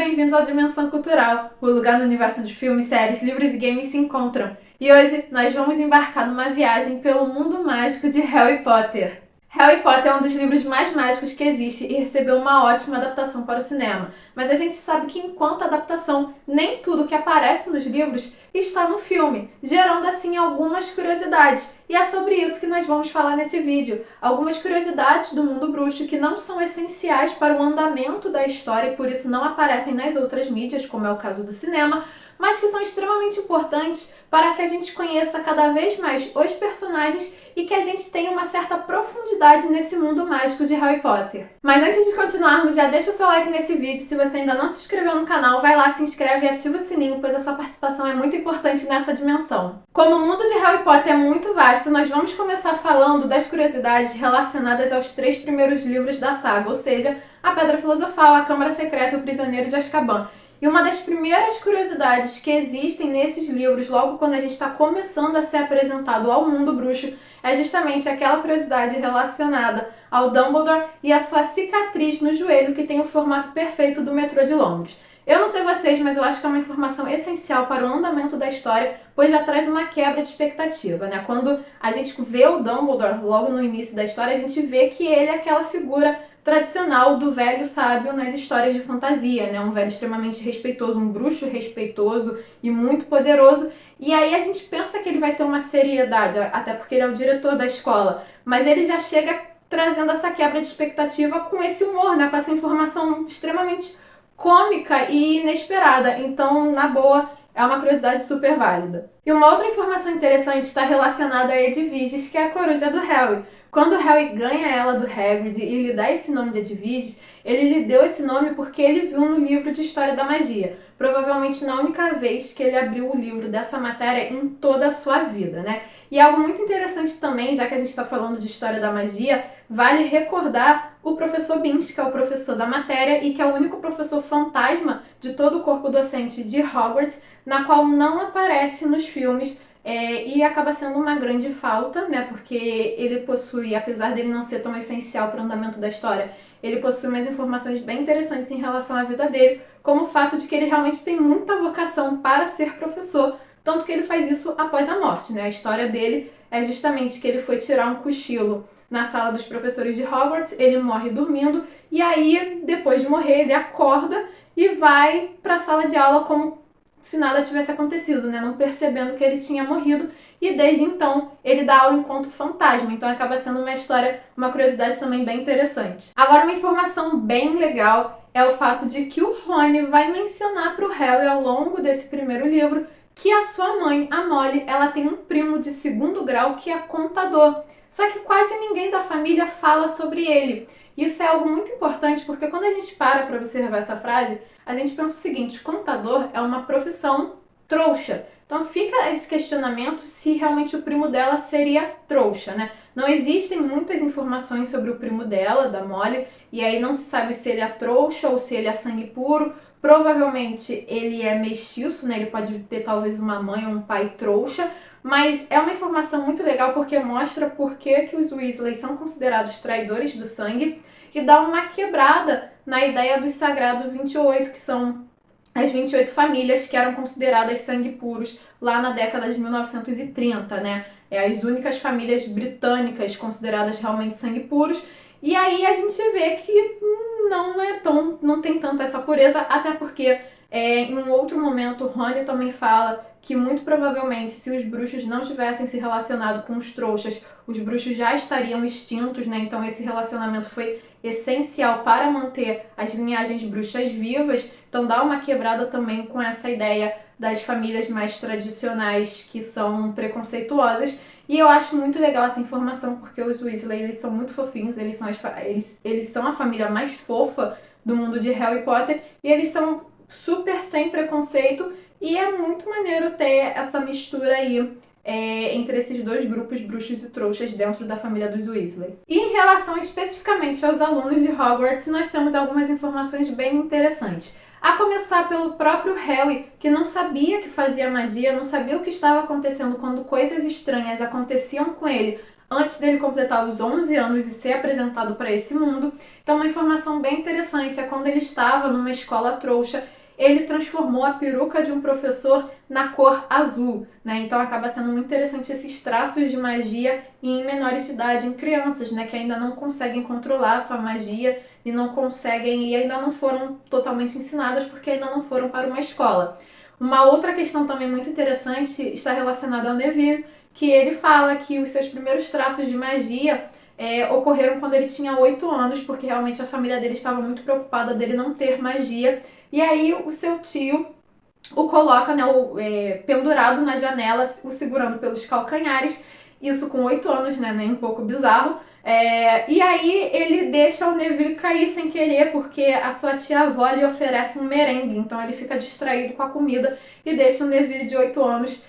bem-vindos ao Dimensão Cultural, o lugar no universo de filmes, séries, livros e games se encontram. E hoje nós vamos embarcar numa viagem pelo mundo mágico de Harry Potter. Harry Potter é um dos livros mais mágicos que existe e recebeu uma ótima adaptação para o cinema. Mas a gente sabe que enquanto adaptação, nem tudo que aparece nos livros está no filme, gerando assim algumas curiosidades. E é sobre isso que nós vamos falar nesse vídeo. Algumas curiosidades do mundo bruxo que não são essenciais para o andamento da história e por isso não aparecem nas outras mídias, como é o caso do cinema, mas que são extremamente importantes para que a gente conheça cada vez mais os personagens e que a gente tenha uma certa profundidade nesse mundo mágico de Harry Potter. Mas antes de continuarmos, já deixa o seu like nesse vídeo. Se você ainda não se inscreveu no canal, vai lá, se inscreve e ativa o sininho, pois a sua participação é muito importante nessa dimensão. Como o mundo de Harry Potter é muito vasto, nós vamos começar falando das curiosidades relacionadas aos 3 primeiros livros da saga, ou seja, a Pedra Filosofal, a Câmara Secreta e o Prisioneiro de Azkaban. E uma das primeiras curiosidades que existem nesses livros, logo quando a gente está começando a ser apresentado ao mundo bruxo, é justamente aquela curiosidade relacionada ao Dumbledore e a sua cicatriz no joelho, que tem o formato perfeito do metrô de Londres. Eu não sei vocês, mas eu acho que é uma informação essencial para o andamento da história, pois já traz uma quebra de expectativa, né? Quando a gente vê o Dumbledore logo no início da história, a gente vê que ele é aquela figura tradicional do velho sábio nas histórias de fantasia, né? Um velho extremamente respeitoso, um bruxo respeitoso e muito poderoso. E aí a gente pensa que ele vai ter uma seriedade, até porque ele é o diretor da escola, mas ele já chega trazendo essa quebra de expectativa com esse humor, né? Com essa informação extremamente cômica e inesperada. Então, na boa, é uma curiosidade super válida. E uma outra informação interessante está relacionada a Edwiges, que é a coruja do Harry. Quando o Harry ganha ela do Hagrid e lhe dá esse nome de Edwiges, ele lhe deu esse nome porque ele viu no livro de História da Magia. Provavelmente na única vez que ele abriu o livro dessa matéria em toda a sua vida, né? E algo muito interessante também, já que a gente está falando de História da Magia, vale recordar o professor Binns, que é o professor da matéria e que é o único professor fantasma de todo o corpo docente de Hogwarts, na qual não aparece nos filmes. E acaba sendo uma grande falta, né? Porque ele possui, apesar dele não ser tão essencial para o andamento da história, ele possui umas informações bem interessantes em relação à vida dele, como o fato de que ele realmente tem muita vocação para ser professor, tanto que ele faz isso após a morte, né? A história dele é justamente que ele foi tirar um cochilo na sala dos professores de Hogwarts, ele morre dormindo, e aí, depois de morrer, ele acorda e vai para a sala de aula como se nada tivesse acontecido, né? Não percebendo que ele tinha morrido, e desde então ele dá aula enquanto fantasma, então acaba sendo uma história, uma curiosidade também bem interessante. Agora, uma informação bem legal é o fato de que o Rony vai mencionar para o Harry ao longo desse primeiro livro que a sua mãe, a Molly, ela tem um primo de 2º grau que é contador, só que quase ninguém da família fala sobre ele. Isso é algo muito importante porque quando a gente para observar essa frase, a gente pensa o seguinte: contador é uma profissão trouxa. Então fica esse questionamento se realmente o primo dela seria trouxa, né? Não existem muitas informações sobre o primo dela, da Molly, e aí não se sabe se ele é trouxa ou se ele é sangue puro. Provavelmente ele é mestiço, né? Ele pode ter talvez uma mãe ou um pai trouxa, mas é uma informação muito legal porque mostra por que os Weasley são considerados traidores do sangue e dá uma quebrada na ideia dos Sagrado 28, que são as 28 famílias que eram consideradas sangue puros lá na década de 1930, né? As únicas famílias britânicas consideradas realmente sangue puros. E aí a gente vê que não tem tanta essa pureza, até porque em um outro momento o Rony também fala que muito provavelmente se os bruxos não tivessem se relacionado com os trouxas, os bruxos já estariam extintos, né? Então esse relacionamento foi essencial para manter as linhagens bruxas vivas, então dá uma quebrada também com essa ideia das famílias mais tradicionais que são preconceituosas. E eu acho muito legal essa informação porque os Weasley, eles são muito fofinhos, eles são a família mais fofa do mundo de Harry Potter e eles são super sem preconceito e é muito maneiro ter essa mistura aí entre esses dois grupos, bruxos e trouxas, dentro da família dos Weasley. E em relação especificamente aos alunos de Hogwarts, nós temos algumas informações bem interessantes. A começar pelo próprio Harry, que não sabia que fazia magia, não sabia o que estava acontecendo quando coisas estranhas aconteciam com ele antes dele completar os 11 anos e ser apresentado para esse mundo. Então uma informação bem interessante é quando ele estava numa escola trouxa, ele transformou a peruca de um professor na cor azul, né? Então acaba sendo muito interessante esses traços de magia em menores de idade, em crianças, né? Que ainda não conseguem controlar a sua magia e não conseguem, e ainda não foram totalmente ensinadas porque ainda não foram para uma escola. Uma outra questão também muito interessante está relacionada ao Neville, que ele fala que os seus primeiros traços de magia ocorreram quando ele tinha 8 anos, porque realmente a família dele estava muito preocupada dele não ter magia. E aí o seu tio o coloca, né, pendurado na janela, o segurando pelos calcanhares, isso com 8 anos, né, nem um pouco bizarro. E aí ele deixa o Neville cair sem querer, porque a sua tia-avó lhe oferece um merengue, então ele fica distraído com a comida e deixa o Neville de 8 anos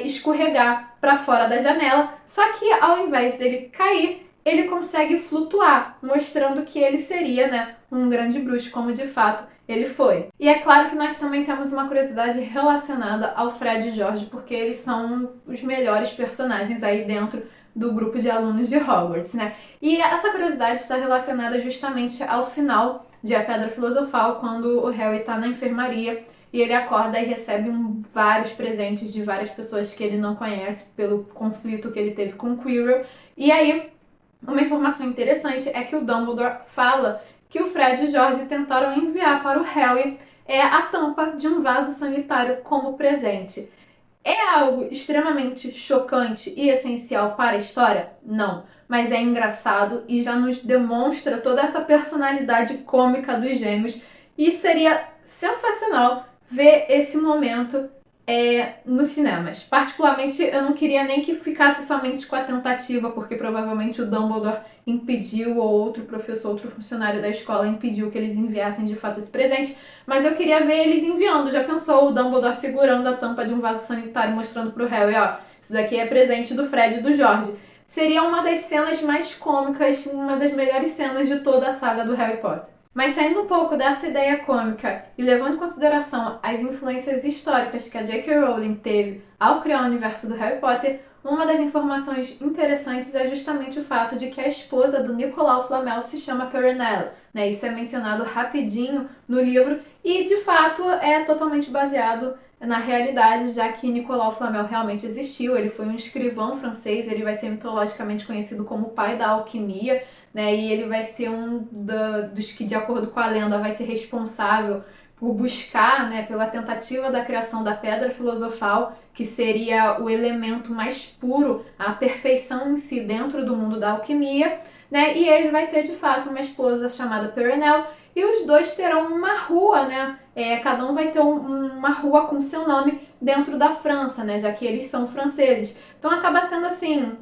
escorregar para fora da janela, só que ao invés dele cair, ele consegue flutuar, mostrando que ele seria, né, um grande bruxo, como de fato ele foi. E é claro que nós também temos uma curiosidade relacionada ao Fred e George, porque eles são os melhores personagens aí dentro do grupo de alunos de Hogwarts, né? E essa curiosidade está relacionada justamente ao final de A Pedra Filosofal, quando o Harry está na enfermaria e ele acorda e recebe vários presentes de várias pessoas que ele não conhece pelo conflito que ele teve com Quirrell. E aí, uma informação interessante é que o Dumbledore fala que o Fred e o George tentaram enviar para o Harry a tampa de um vaso sanitário como presente. É algo extremamente chocante e essencial para a história? Não. Mas é engraçado e já nos demonstra toda essa personalidade cômica dos gêmeos. E seria sensacional ver esse momento nos cinemas. Particularmente, eu não queria nem que ficasse somente com a tentativa, porque provavelmente o Dumbledore impediu, ou outro professor, outro funcionário da escola impediu que eles enviassem de fato esse presente, mas eu queria ver eles enviando. Já pensou o Dumbledore segurando a tampa de um vaso sanitário, mostrando pro Harry, ó, isso daqui é presente do Fred e do George. Seria uma das cenas mais cômicas, uma das melhores cenas de toda a saga do Harry Potter. Mas saindo um pouco dessa ideia cômica e levando em consideração as influências históricas que a J.K. Rowling teve ao criar o universo do Harry Potter, uma das informações interessantes é justamente o fato de que a esposa do Nicolau Flamel se chama Perenelle, né? Isso é mencionado rapidinho no livro e, de fato, é totalmente baseado na realidade, já que Nicolau Flamel realmente existiu. Ele foi um escrivão francês, ele vai ser mitologicamente conhecido como o pai da alquimia, né? E ele vai ser dos que, de acordo com a lenda, vai ser responsável por buscar, né, pela tentativa da criação da Pedra Filosofal, que seria o elemento mais puro, a perfeição em si dentro do mundo da alquimia, né? E ele vai ter de fato uma esposa chamada Perenelle, e os dois terão uma rua, né? Cada um vai ter uma rua com seu nome dentro da França, né? Já que eles são franceses. Então acaba sendo assim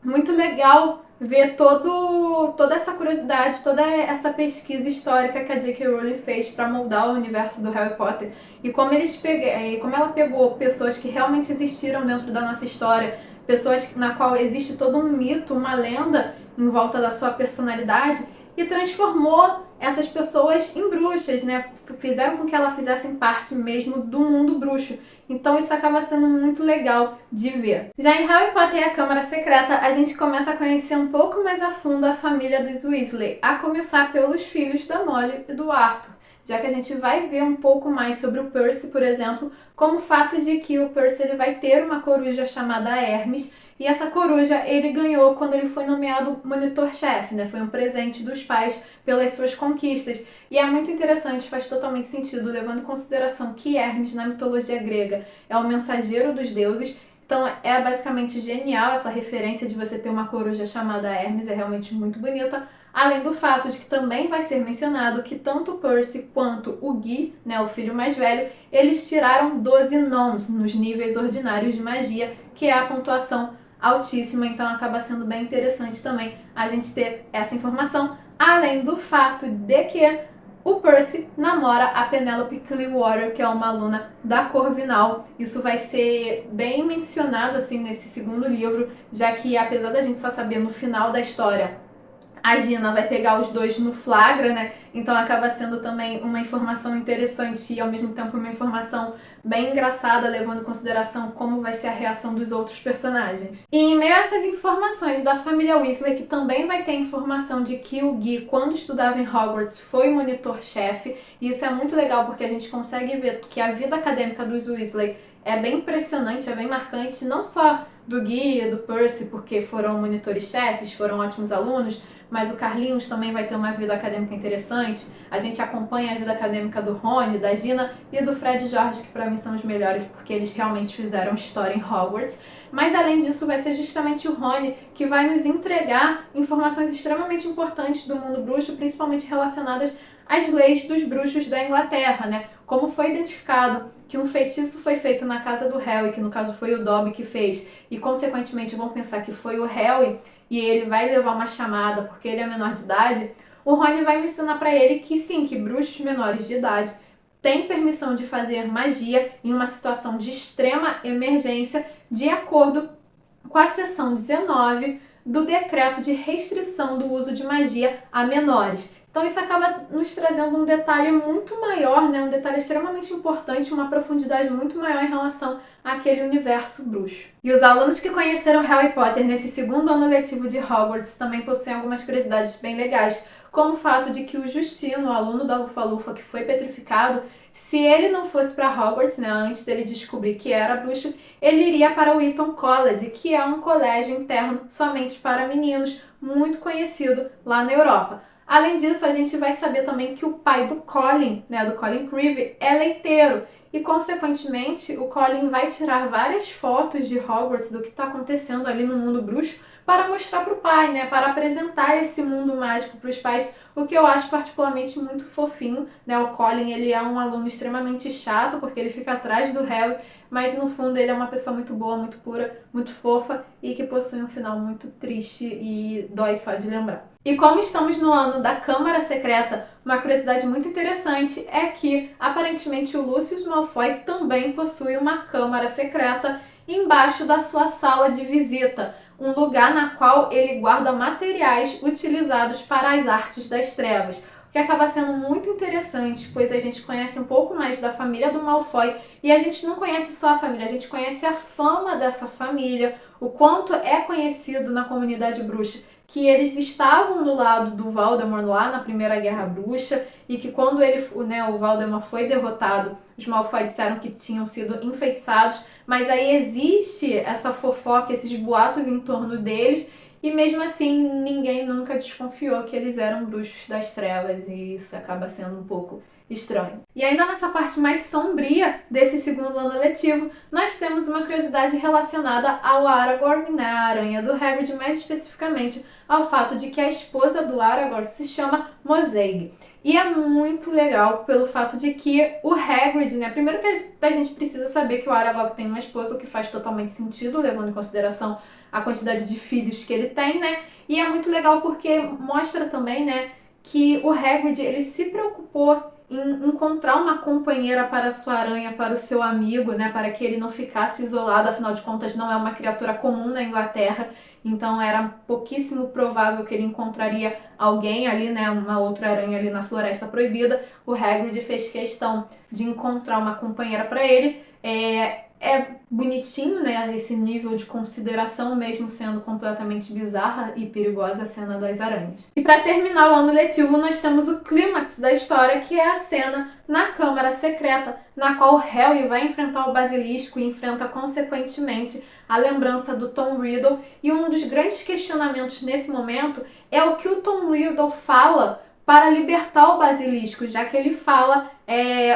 muito legal ver toda essa curiosidade, toda essa pesquisa histórica que a J.K. Rowling fez para moldar o universo do Harry Potter e como ela pegou pessoas que realmente existiram dentro da nossa história, pessoas na qual existe todo um mito, uma lenda em volta da sua personalidade e transformou essas pessoas em bruxas, né? Fizeram com que elas fizessem parte mesmo do mundo bruxo. Então isso acaba sendo muito legal de ver. Já em Harry Potter e a Câmara Secreta, a gente começa a conhecer um pouco mais a fundo a família dos Weasley, a começar pelos filhos da Molly e do Arthur, já que a gente vai ver um pouco mais sobre o Percy, por exemplo, como o fato de que o Percy ele vai ter uma coruja chamada Hermes, e essa coruja ele ganhou quando ele foi nomeado monitor-chefe, né? Foi um presente dos pais pelas suas conquistas. E é muito interessante, faz totalmente sentido, levando em consideração que Hermes, na mitologia grega, é o mensageiro dos deuses. Então é basicamente genial essa referência de você ter uma coruja chamada Hermes, é realmente muito bonita. Além do fato de que também vai ser mencionado que tanto o Percy quanto o Guy, né, o filho mais velho, eles tiraram 12 nomes nos níveis ordinários de magia, que é a pontuação altíssima, então acaba sendo bem interessante também a gente ter essa informação, além do fato de que o Percy namora a Penelope Clearwater, que é uma aluna da Corvinal. Isso vai ser bem mencionado assim nesse segundo livro, já que apesar da gente só saber no final da história A Gina vai pegar os dois no flagra, né? Então acaba sendo também uma informação interessante e ao mesmo tempo uma informação bem engraçada, levando em consideração como vai ser a reação dos outros personagens. E em meio a essas informações da família Weasley, que também vai ter informação de que o Gui, quando estudava em Hogwarts, foi monitor-chefe, e isso é muito legal porque a gente consegue ver que a vida acadêmica dos Weasley é bem impressionante, é bem marcante, não só do Gui e do Percy, porque foram monitores-chefes, foram ótimos alunos, mas o Carlinhos também vai ter uma vida acadêmica interessante. A gente acompanha a vida acadêmica do Rony, da Gina e do Fred e George, que pra mim são os melhores porque eles realmente fizeram história em Hogwarts. Mas além disso, vai ser justamente o Rony que vai nos entregar informações extremamente importantes do mundo bruxo, principalmente relacionadas às leis dos bruxos da Inglaterra, né? Como foi identificado que um feitiço foi feito na casa do Harry, que no caso foi o Dobby que fez, e consequentemente vão pensar que foi o Harry, e ele vai levar uma chamada porque ele é menor de idade, o Rony vai mencionar para ele que sim, que bruxos menores de idade têm permissão de fazer magia em uma situação de extrema emergência, de acordo com a seção 19 do decreto de restrição do uso de magia a menores. Então isso acaba nos trazendo um detalhe muito maior, né? Um detalhe extremamente importante, uma profundidade muito maior em relação àquele universo bruxo. E os alunos que conheceram Harry Potter nesse segundo ano letivo de Hogwarts também possuem algumas curiosidades bem legais, como o fato de que o Justino, o aluno da Lufa-Lufa que foi petrificado, se ele não fosse para Hogwarts, né, antes dele descobrir que era bruxo, ele iria para o Eton College, que é um colégio interno somente para meninos, muito conhecido lá na Europa. Além disso, a gente vai saber também que o pai do Colin, né, do Colin Creevey, é leiteiro. E, consequentemente, o Colin vai tirar várias fotos de Hogwarts, do que está acontecendo ali no mundo bruxo, para mostrar para o pai, né, para apresentar esse mundo mágico para os pais, o que eu acho particularmente muito fofinho, né? O Colin, ele é um aluno extremamente chato, porque ele fica atrás do Harry, mas no fundo ele é uma pessoa muito boa, muito pura, muito fofa e que possui um final muito triste e dói só de lembrar. E como estamos no ano da Câmara Secreta, uma curiosidade muito interessante é que, aparentemente, o Lucius Malfoy também possui uma Câmara Secreta embaixo da sua sala de visita, um lugar na qual ele guarda materiais utilizados para as artes das trevas, o que acaba sendo muito interessante, pois a gente conhece um pouco mais da família do Malfoy e a gente não conhece só a família, a gente conhece a fama dessa família, o quanto é conhecido na comunidade bruxa que eles estavam do lado do Voldemort lá na Primeira Guerra Bruxa e que quando o Voldemort foi derrotado, os Malfoy disseram que tinham sido enfeitiçados, mas aí existe essa fofoca, esses boatos em torno deles e mesmo assim ninguém nunca desconfiou que eles eram bruxos das trevas e isso acaba sendo um pouco estranho. E ainda nessa parte mais sombria desse segundo ano letivo, nós temos uma curiosidade relacionada ao Aragorn, né, a aranha do Hagrid, mais especificamente ao fato de que a esposa do Aragorn se chama Mozeig. E é muito legal pelo fato de que o Hagrid, né, primeiro que a gente precisa saber que o Aragorn tem uma esposa, o que faz totalmente sentido, levando em consideração a quantidade de filhos que ele tem, né, e é muito legal porque mostra também, né, que o Hagrid, ele se preocupou em encontrar uma companheira para sua aranha, para o seu amigo, né, para que ele não ficasse isolado, afinal de contas não é uma criatura comum na Inglaterra, então era pouquíssimo provável que ele encontraria alguém ali, né, uma outra aranha ali na Floresta Proibida. O Hagrid fez questão de encontrar uma companheira para ele. É bonitinho, né, esse nível de consideração, mesmo sendo completamente bizarra e perigosa a cena das aranhas. E para terminar o ano letivo, nós temos o clímax da história, que é a cena na Câmara Secreta, na qual Harry vai enfrentar o Basilisco e enfrenta, consequentemente, a lembrança do Tom Riddle. E um dos grandes questionamentos nesse momento é o que o Tom Riddle fala para libertar o Basilisco, já que ele fala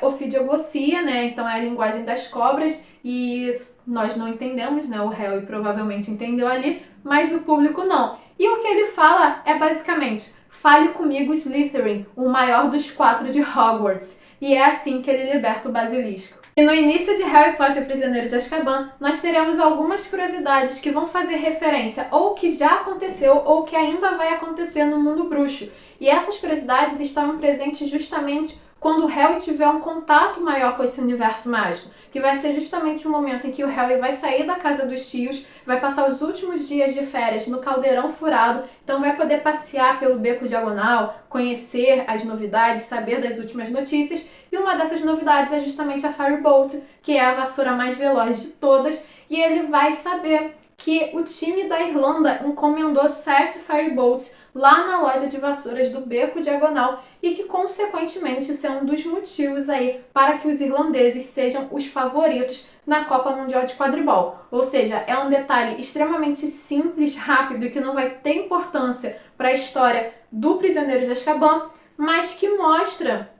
ofidioglossia, né? Então é a linguagem das cobras, e nós não entendemos, né? O Harry provavelmente entendeu ali, mas o público não. E o que ele fala é basicamente: fale comigo, Slytherin, o maior dos 4 de Hogwarts. E é assim que ele liberta o Basilisco. E no início de Harry Potter, o Prisioneiro de Azkaban, nós teremos algumas curiosidades que vão fazer referência ou que já aconteceu ou que ainda vai acontecer no mundo bruxo. E essas curiosidades estavam presentes justamente quando o Harry tiver um contato maior com esse universo mágico, que vai ser justamente o momento em que o Harry vai sair da casa dos tios, vai passar os últimos dias de férias no Caldeirão Furado, então vai poder passear pelo Beco Diagonal, conhecer as novidades, saber das últimas notícias, e uma dessas novidades é justamente a Firebolt, que é a vassoura mais veloz de todas, e ele vai saber que o time da Irlanda encomendou 7 Firebolts lá na loja de vassouras do Beco Diagonal e que, consequentemente, isso é um dos motivos aí para que os irlandeses sejam os favoritos na Copa Mundial de Quadribol. Ou seja, é um detalhe extremamente simples, rápido e que não vai ter importância para a história do Prisioneiro de Azkaban, mas que mostra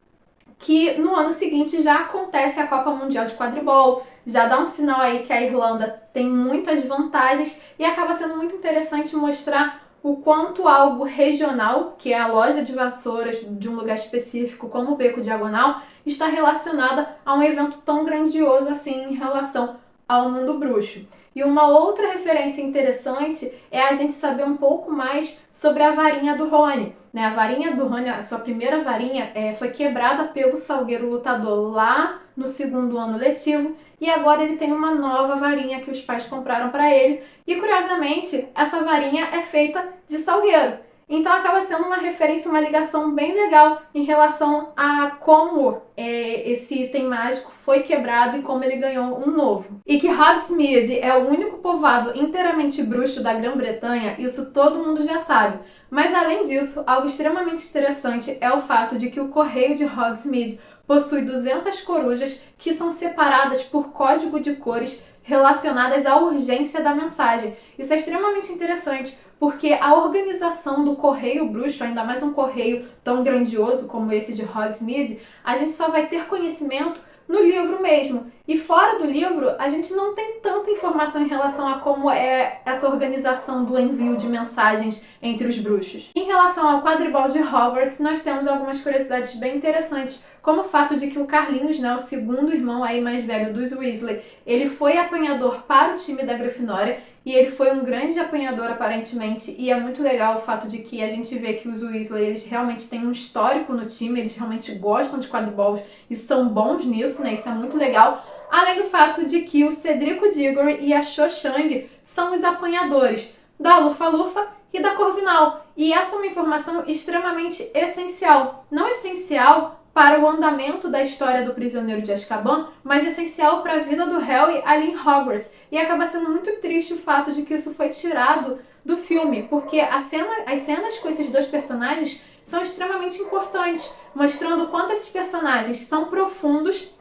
que no ano seguinte já acontece a Copa Mundial de Quadribol, já dá um sinal aí que a Irlanda tem muitas vantagens e acaba sendo muito interessante mostrar o quanto algo regional, que é a loja de vassouras de um lugar específico como o Beco Diagonal, está relacionada a um evento tão grandioso assim em relação ao mundo bruxo. E uma outra referência interessante é a gente saber um pouco mais sobre a varinha do Rony. A varinha do Rony, a sua primeira varinha, foi quebrada pelo Salgueiro Lutador lá no segundo ano letivo e agora ele tem uma nova varinha que os pais compraram para ele. E curiosamente, essa varinha é feita de salgueiro. Então acaba sendo uma referência, uma ligação bem legal em relação a como esse item mágico foi quebrado e como ele ganhou um novo. E que Hogsmeade é o único povoado inteiramente bruxo da Grã-Bretanha, isso todo mundo já sabe. Mas além disso, algo extremamente interessante é o fato de que o Correio de Hogsmeade possui 200 corujas que são separadas por código de cores relacionadas à urgência da mensagem. Isso é extremamente interessante, porque a organização do Correio Bruxo, ainda mais um correio tão grandioso como esse de Hogsmeade, a gente só vai ter conhecimento no livro mesmo. E fora do livro, a gente não tem tanta informação em relação a como é essa organização do envio de mensagens entre os bruxos. Em relação ao quadribol de Hogwarts, nós temos algumas curiosidades bem interessantes, como o fato de que o Carlinhos, o segundo irmão aí mais velho dos Weasley, ele foi apanhador para o time da Grifinória e ele foi um grande apanhador aparentemente, e é muito legal o fato de que a gente vê que os Weasley, eles realmente têm um histórico no time, eles realmente gostam de quadribols e são bons nisso, isso é muito legal. Além do fato de que o Cedrico Diggory e a Cho Chang são os apanhadores da Lufa-Lufa e da Corvinal. E essa é uma informação extremamente essencial. Não essencial para o andamento da história do Prisioneiro de Azkaban, mas essencial para a vida do Harry ali em Hogwarts. E acaba sendo muito triste o fato de que isso foi tirado do filme, porque as cenas com esses dois personagens são extremamente importantes, mostrando o quanto esses personagens são profundos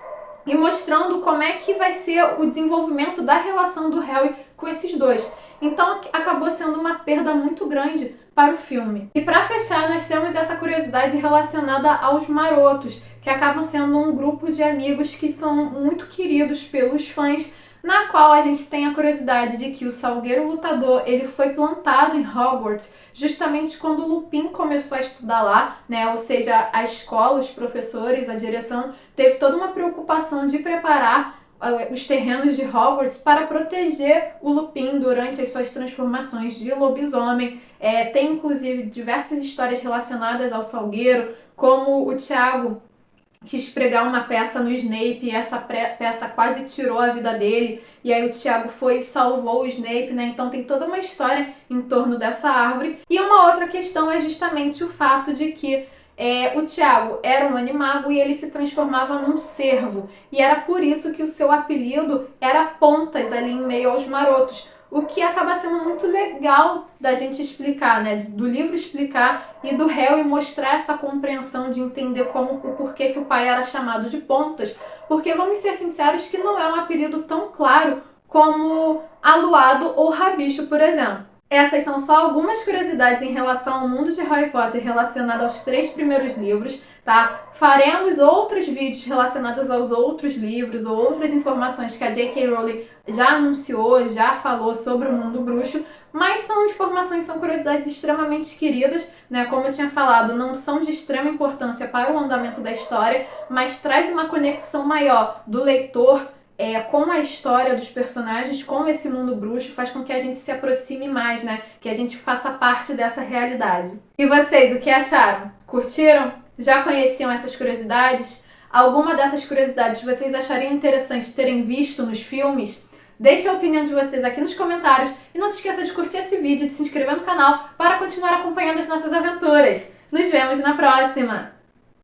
e mostrando como é que vai ser o desenvolvimento da relação do Harry com esses dois. Então acabou sendo uma perda muito grande para o filme. E para fechar, nós temos essa curiosidade relacionada aos marotos, que acabam sendo um grupo de amigos que são muito queridos pelos fãs, na qual a gente tem a curiosidade de que o Salgueiro Lutador ele foi plantado em Hogwarts justamente quando o Lupin começou a estudar lá, ou seja, a escola, os professores, a direção teve toda uma preocupação de preparar os terrenos de Hogwarts para proteger o Lupin durante as suas transformações de lobisomem. Tem inclusive diversas histórias relacionadas ao Salgueiro, como o Tiago quis pregar uma peça no Snape e essa peça quase tirou a vida dele, e aí o Tiago foi e salvou o Snape, então tem toda uma história em torno dessa árvore. E uma outra questão é justamente o fato de que o Tiago era um animago e ele se transformava num cervo, e era por isso que o seu apelido era Pontas ali em meio aos marotos. O que acaba sendo muito legal da gente explicar, do livro explicar e do Harry mostrar essa compreensão de entender o porquê que o pai era chamado de Pontas, porque vamos ser sinceros que não é um apelido tão claro como Aluado ou Rabicho, por exemplo. Essas são só algumas curiosidades em relação ao mundo de Harry Potter relacionado aos 3 primeiros livros, tá? Faremos outros vídeos relacionados aos outros livros ou outras informações que a J.K. Rowling já anunciou, já falou sobre o mundo bruxo, mas são informações, são curiosidades extremamente queridas, Como eu tinha falado, não são de extrema importância para o andamento da história, mas traz uma conexão maior do leitor como a história dos personagens, como esse mundo bruxo faz com que a gente se aproxime mais, né? Que a gente faça parte dessa realidade. E vocês, o que acharam? Curtiram? Já conheciam essas curiosidades? Alguma dessas curiosidades vocês achariam interessante terem visto nos filmes? Deixe a opinião de vocês aqui nos comentários e não se esqueça de curtir esse vídeo e de se inscrever no canal para continuar acompanhando as nossas aventuras. Nos vemos na próxima!